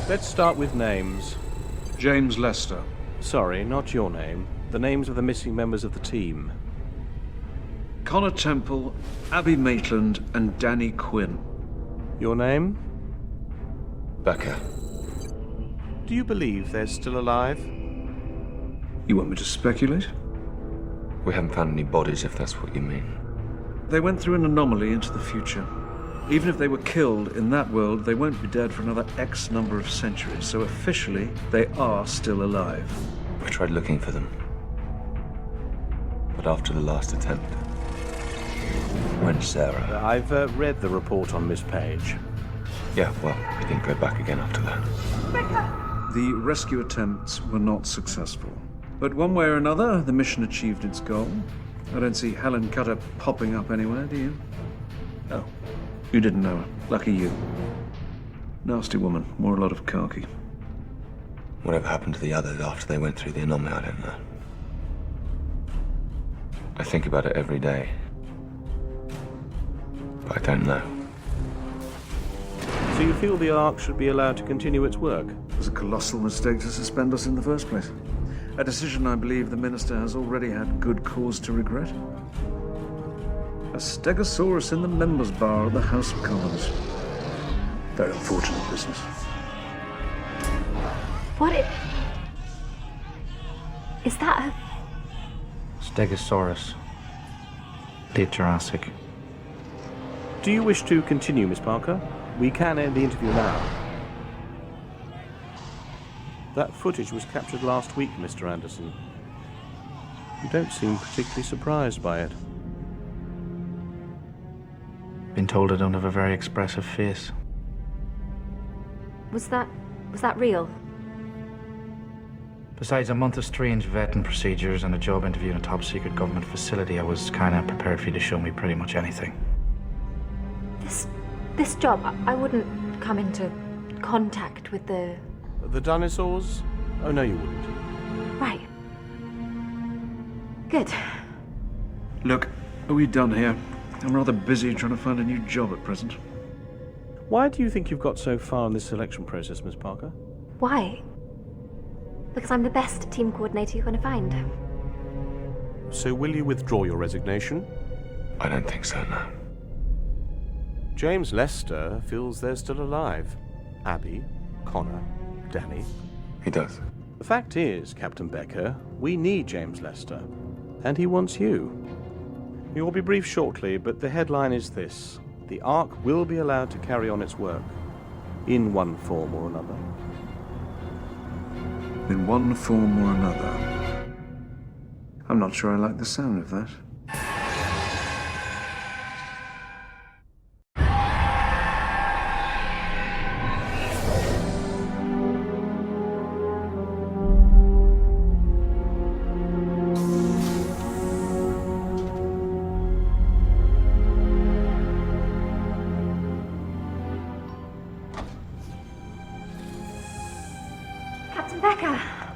Let's start with names. James Lester. Sorry, not your name. The names of the missing members of the team. Connor Temple, Abby Maitland, and Danny Quinn. Your name? Becca. Do you believe they're still alive? You want me to speculate? We haven't found any bodies, if that's what you mean. They went through an anomaly into the future. Even if they were killed in that world, they won't be dead for another X number of centuries, so officially, they are still alive. We tried looking for them. But after the last attempt, when Sarah... I've read the report on Miss Page. Yeah, well, we didn't go back again after that. The rescue attempts were not successful. But one way or another, the mission achieved its goal. I don't see Helen Cutter popping up anywhere, do you? Oh, you didn't know her. Lucky you. Nasty woman, wore a lot of khaki. Whatever happened to the others after they went through the anomaly, I don't know. I think about it every day. But I don't know. So you feel the Ark should be allowed to continue its work? It was a colossal mistake to suspend us in the first place. A decision I believe the Minister has already had good cause to regret. A stegosaurus in the members' bar of the House of Commons. Very unfortunate business. Is that a... Stegosaurus. Late Jurassic. Do you wish to continue, Miss Parker? We can end the interview now. That footage was captured last week, Mr. Anderson. You don't seem particularly surprised by it. Been told I don't have a very expressive face. Was that real? Besides a month of strange vetting procedures and a job interview in a top-secret government facility, I was kind of prepared for you to show me pretty much anything. This job, I wouldn't come into contact with the... The dinosaurs? Oh, no, you wouldn't. Right. Good. Look, are we done here? I'm rather busy trying to find a new job at present. Why do you think you've got so far in this selection process, Miss Parker? Why? Because I'm the best team coordinator you're going to find. So will you withdraw your resignation? I don't think so, no. James Lester feels they're still alive. Abby, Connor, Danny. He does. The fact is, Captain Becker, we need James Lester, and he wants you. We will be brief shortly, but the headline is this. The Ark will be allowed to carry on its work, in one form or another. In one form or another. I'm not sure I like the sound of that.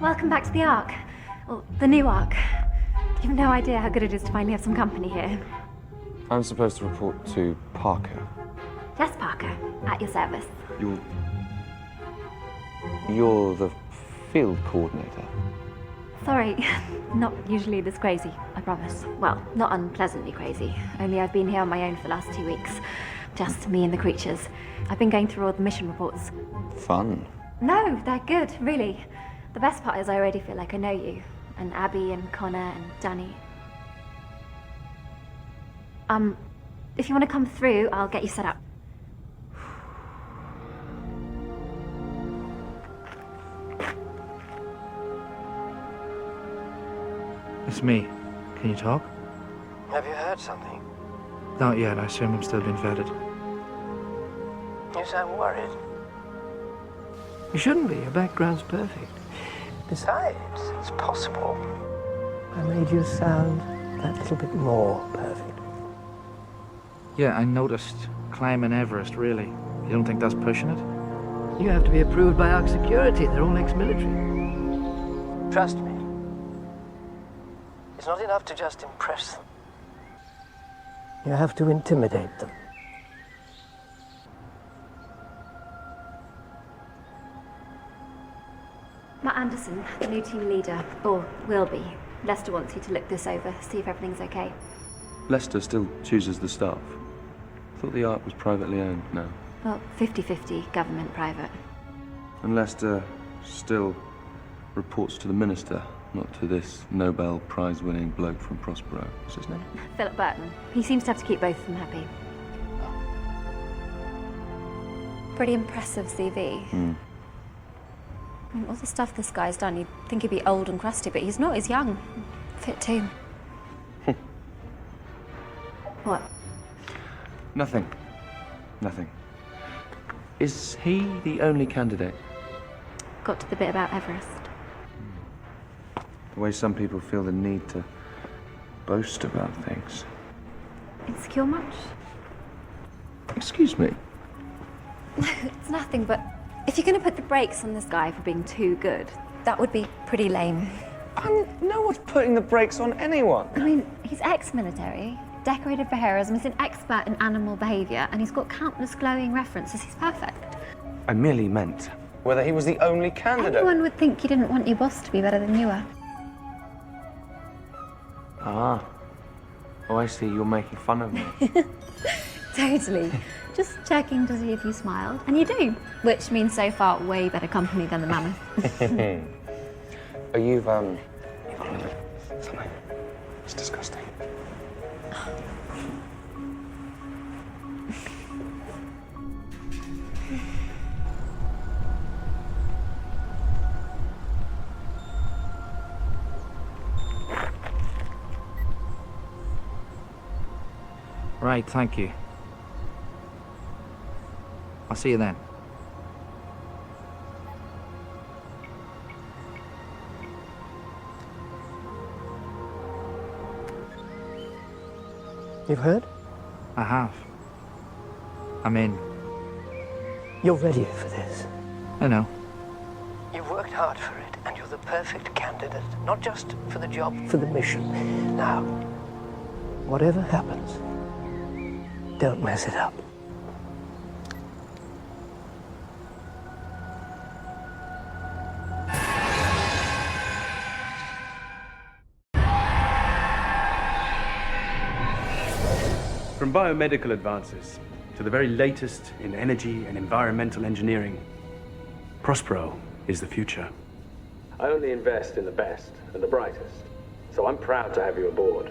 Welcome back to the Ark. Well, the new Ark. You have no idea how good it is to finally have some company here. I'm supposed to report to Parker. Yes, Parker. At your service. You're the field coordinator. Sorry, not usually this crazy, I promise. Well, not unpleasantly crazy. Only I've been here on my own for the last 2 weeks. Just me and the creatures. I've been going through all the mission reports. Fun. No, they're good, really. The best part is I already feel like I know you. And Abby and Connor and Danny. If you want to come through, I'll get you set up. It's me. Can you talk? Have you heard something? Not yet. I assume I'm still being vetted. You sound worried. You shouldn't be. Your background's perfect. Besides, it's possible. I made you sound that little bit more perfect. Yeah, I noticed. Climbing Everest, really. You don't think that's pushing it? You have to be approved by Ark Security. They're all ex-military. Trust me. It's not enough to just impress them. You have to intimidate them. Matt Anderson, the new team leader, or will be. Lester wants you to look this over, see if everything's okay. Lester still chooses the staff. I thought the Ark was privately owned now. Well, 50-50, government, private. And Lester still reports to the minister, not to this Nobel Prize-winning bloke from Prospero. What's his name? Philip Burton. He seems to have to keep both of them happy. Pretty impressive CV. I mean, all the stuff this guy's done, you'd think he'd be old and crusty, but he's not, he's young. Fit too. What? Nothing. Nothing. Is he the only candidate? Got to the bit about Everest. The way some people feel the need to boast about things. Insecure much? Excuse me? It's nothing, but if you're going to put the brakes on this guy for being too good, that would be pretty lame. No one's putting the brakes on anyone. I mean, he's ex-military, decorated for heroism, he's an expert in animal behaviour, and he's got countless glowing references. He's perfect. I merely meant... Whether he was the only candidate. Anyone would think you didn't want your boss to be better than you are. Ah. Oh, I see. You're making fun of me. Totally. Just checking to see if you smiled. And you do, which means so far way better company than the mammoth. Are you, Something. It's disgusting. Right, thank you. I'll see you then. You've heard? I have. I'm in. You're ready for this. I know. You've worked hard for it, and you're the perfect candidate, not just for the job. For the mission. Now, Whatever happens, don't mess it up. From biomedical advances to the very latest in energy and environmental engineering, Prospero is the future. I only invest in the best and the brightest, so I'm proud to have you aboard.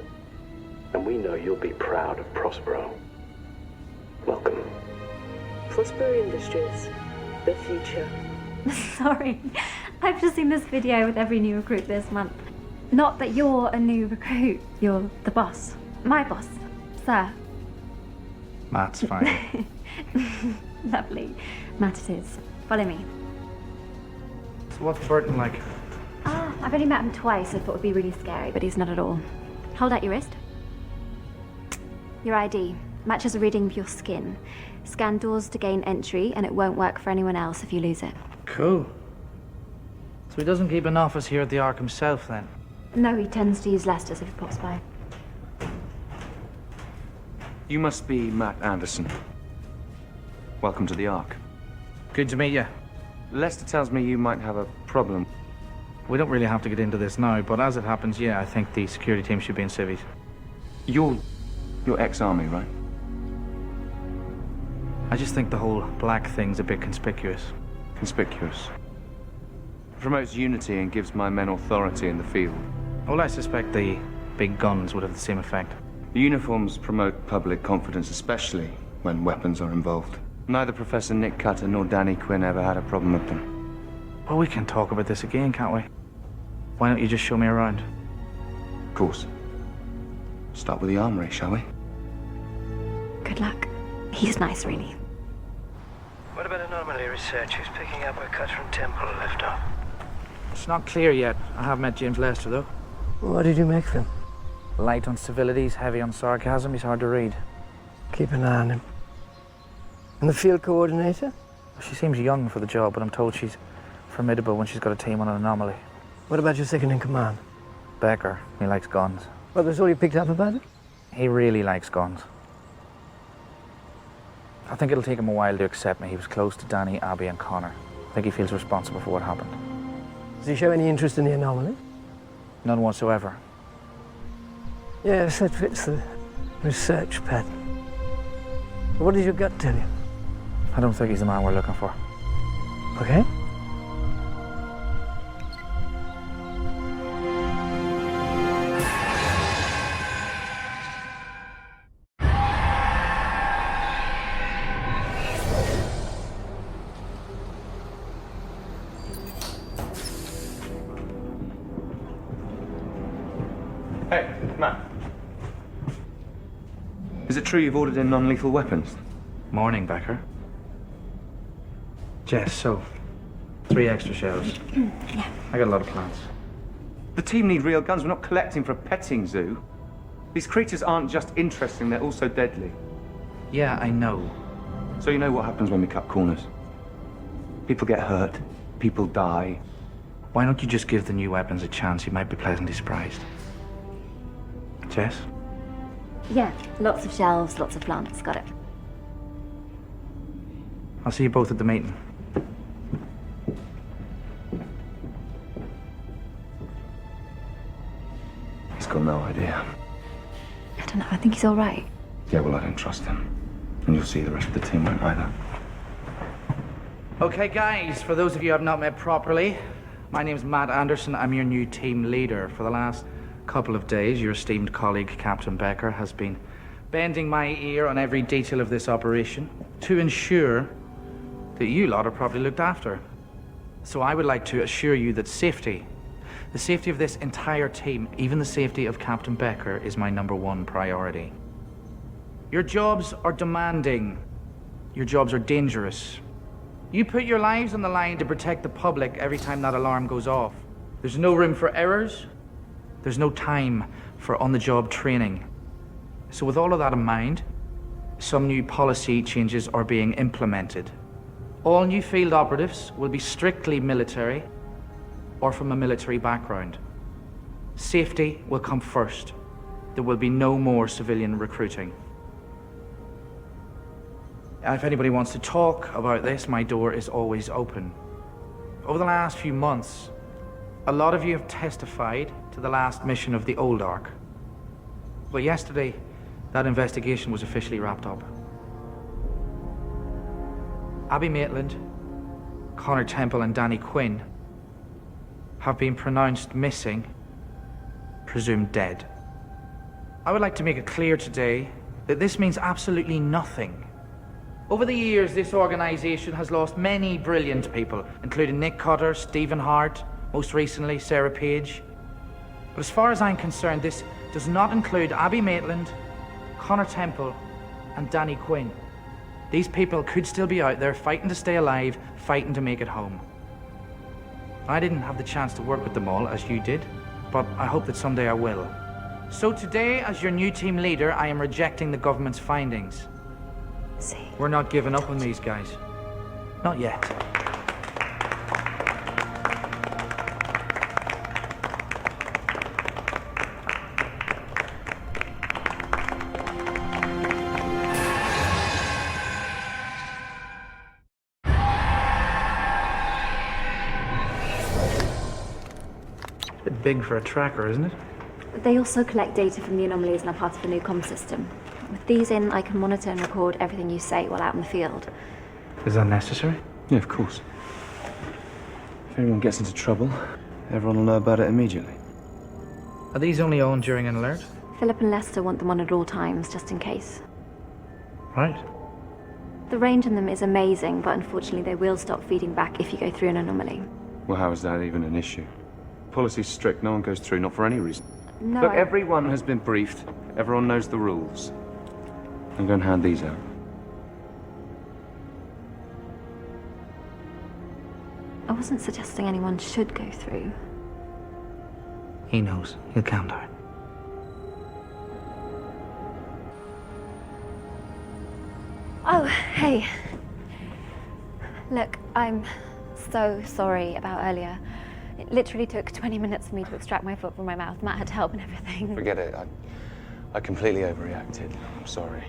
And we know you'll be proud of Prospero. Welcome. Prospero Industries, the future. Sorry, I've just seen this video with every new recruit this month. Not that you're a new recruit, you're the boss. My boss, sir. Matt's fine. Lovely. Matt it is. Follow me. So what's Burton like? I've only met him twice. I thought it would be really scary, but he's not at all. Hold out your wrist. Your ID. Matches a reading of your skin. Scan doors to gain entry, and it won't work for anyone else if you lose it. Cool. So he doesn't keep an office here at the Ark himself, then? No, he tends to use Lester's if he pops by. You must be Matt Anderson. Welcome to the Ark. Good to meet you. Lester tells me you might have a problem. We don't really have to get into this now, but as it happens, yeah, I think the security team should be in civvies. You're ex-army, right? I just think the whole black thing's a bit conspicuous. Conspicuous. Promotes unity and gives my men authority in the field. Well, I suspect the big guns would have the same effect. The uniforms promote public confidence, especially when weapons are involved. Neither Professor Nick Cutter nor Danny Quinn ever had a problem with them. Well, we can talk about this again, can't we? Why don't you just show me around? Of course. Start with the armory, shall we? Good luck. He's nice, really. what about anomaly research? Who's picking up where Cutter and Temple left off? It's not clear yet. I have met James Lester, though. What did you make of him? Light on civilities, heavy on sarcasm. He's hard to read. Keep an eye on him. And the field coordinator? She seems young for the job, but I'm told she's formidable when she's got a team on an anomaly. What about your second in command? Becker. He likes guns. Well, that's all you picked up about it? He really likes guns. I think it'll take him a while to accept me. He was close to Danny, Abby, and Connor. I think he feels responsible for what happened. Does he show any interest in the anomaly? None whatsoever. Yes, that fits the research pattern. What does your gut tell you? I don't think he's the man we're looking for. Okay. Hey, Matt. Is it true you've ordered in non-lethal weapons? Morning, Becker. Jess, so 3 extra shells. Yeah. I got a lot of plans. The team need real guns. We're not collecting for a petting zoo. These creatures aren't just interesting, they're also deadly. Yeah, I know. So you know what happens when we cut corners? People get hurt, people die. Why don't you just give the new weapons a chance? You might be pleasantly surprised. Jess? Yeah, lots of shelves, lots of plants. Got it. I'll see you both at the meeting. He's got no idea. I don't know, I think he's all right. Yeah, well, I don't trust him. And you'll see the rest of the team won't either. Okay, guys, for those of you I've not met properly, my name's Matt Anderson. I'm your new team leader. For the last couple of days, your esteemed colleague, Captain Becker, has been bending my ear on every detail of this operation to ensure that you lot are properly looked after. So I would like to assure you that safety, the safety of this entire team, even the safety of Captain Becker, is my #1 priority. Your jobs are demanding. Your jobs are dangerous. You put your lives on the line to protect the public every time that alarm goes off. There's no room for errors. There's no time for on-the-job training. So with all of that in mind, some new policy changes are being implemented. All new field operatives will be strictly military or from a military background. Safety will come first. There will be no more civilian recruiting. If anybody wants to talk about this, my door is always open. Over the last few months, a lot of you have testified to the last mission of the Old Ark. But yesterday, that investigation was officially wrapped up. Abby Maitland, Connor Temple and Danny Quinn have been pronounced missing, presumed dead. I would like to make it clear today that this means absolutely nothing. Over the years, this organization has lost many brilliant people, including Nick Cutter, Stephen Hart, most recently Sarah Page. But as far as I'm concerned, this does not include Abby Maitland, Connor Temple, and Danny Quinn. These people could still be out there fighting to stay alive, fighting to make it home. I didn't have the chance to work with them all, as you did, but I hope that someday I will. So today, as your new team leader, I am rejecting the government's findings. See. We're not giving up on these guys. Not yet. Bit big for a tracker, isn't it? They also collect data from the anomalies and are part of the new comm system. With these in, I can monitor and record everything you say while out in the field. Is that necessary? Yeah, of course. If anyone gets into trouble, everyone will know about it immediately. Are these only on during an alert? Philip and Lester want them on at all times, just in case. Right. The range in them is amazing, but unfortunately they will stop feeding back if you go through an anomaly. Well, how is that even an issue? Policy's strict, no one goes through, not for any reason. No, Look, everyone has been briefed. Everyone knows the rules. I'm going to hand these out. I wasn't suggesting anyone should go through. He knows. He'll calm down. Oh, hey. Look, I'm so sorry about earlier. It literally took 20 minutes for me to extract my foot from my mouth. Matt had to help and everything. Forget it. I completely overreacted. I'm sorry.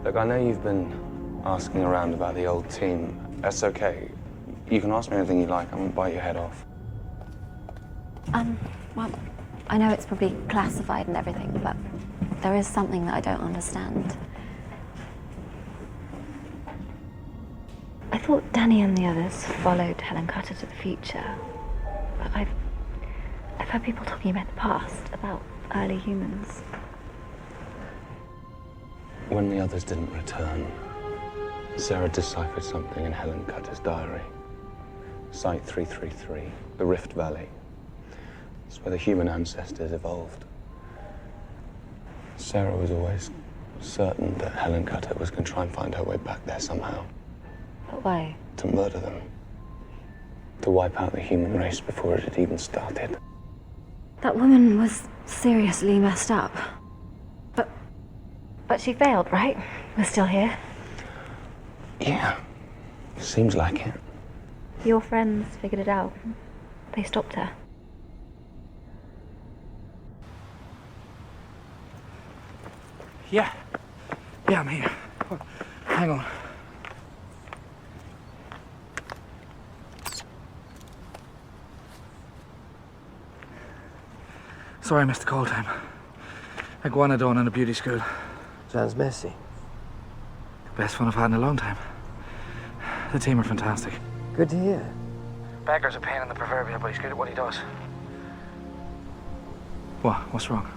Look, I know you've been asking around about the old team. That's okay. You can ask me anything you like. I won't bite your head off. Well, I know it's probably classified and everything, but there is something that I don't understand. I thought Danny and the others followed Helen Cutter to the future, but I've heard people talking about the past, about early humans. When the others didn't return, Sarah deciphered something in Helen Cutter's diary. Site 333, the Rift Valley. It's where the human ancestors evolved. Sarah was always certain that Helen Cutter was going to try and find her way back there somehow. But why? To murder them. To wipe out the human race before it had even started. That woman was seriously messed up. But she failed, right? We're still here. Yeah, seems like it. Your friends figured it out. They stopped her. Yeah, I'm here. Hang on. Sorry I missed the call time. Iguanodon in a beauty school. Sounds messy. Best fun I've had in a long time. The team are fantastic. Good to hear. Becker's a pain in the proverbial, but he's good at what he does. What? What's wrong?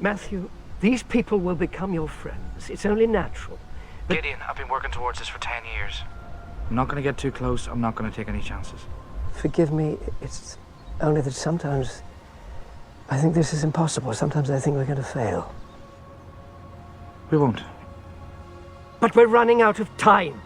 Matthew, these people will become your friends. It's only natural. But Gideon, I've been working towards this for 10 years. I'm not going to get too close. I'm not going to take any chances. forgive me, it's only that sometimes I think this is impossible. Sometimes I think we're going to fail. We won't. But we're running out of time.